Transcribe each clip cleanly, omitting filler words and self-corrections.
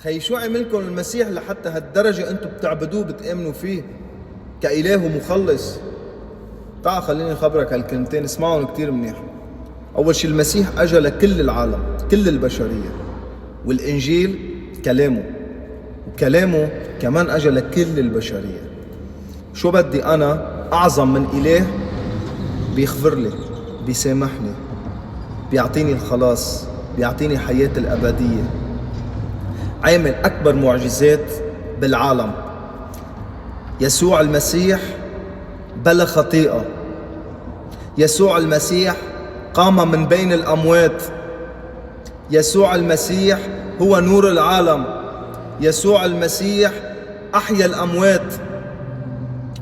خي شو عملكم المسيح لحتى هالدرجة انتم بتعبدوه بتآمنوا فيه كإله ومخلص؟ تعال خليني خبرك هالكلمتين اسمعهم كتير منيح. أول شي المسيح أجا لكل العالم، كل البشرية، والإنجيل كلامه، وكلامه كمان أجا لكل البشرية. شو بدي أنا أعظم من إله بيغفر لي، بيسامحني، بيعطيني الخلاص، بيعطيني حياة الأبدية، عامل أكبر معجزات بالعالم. يسوع المسيح بلا خطيئة، يسوع المسيح قام من بين الأموات، يسوع المسيح هو نور العالم، يسوع المسيح أحيا الأموات،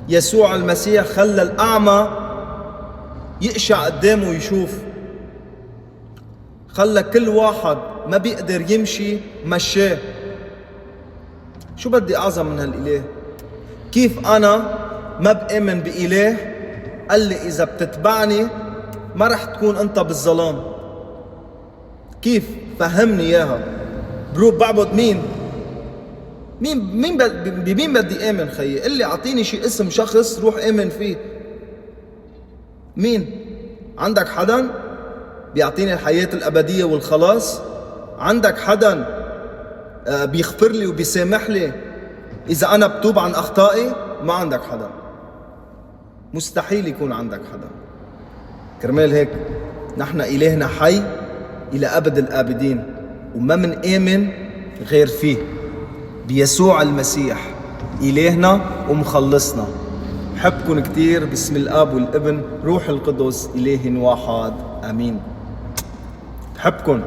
يسوع المسيح خلى الأعمى يقشع قدامه يشوف، خلى كل واحد ما بيقدر يمشي مشاه. شو بدي أعظم من هالإله؟ كيف أنا ما بآمن بإله قال لي إذا بتتبعني ما رح تكون أنت بالظلام؟ كيف؟ فهمني إياها. بروح بعبد مين بمين بدي آمن خيي؟ قل لي أعطيني شي اسم شخص روح آمن فيه. مين؟ عندك حدا بيعطيني الحياة الأبدية والخلاص؟ عندك حدا بيغفر لي وبيسامح لي إذا أنا بتوب عن أخطائي؟ ما عندك حدا، مستحيل يكون عندك حدا. كرمال هيك نحن إلهنا حي إلى أبد الآبدين، وما من آمن غير فيه، بيسوع المسيح إلهنا ومخلصنا. بحبكن كتير باسم الآب والابن روح القدس إله واحد، آمين. بحبكن.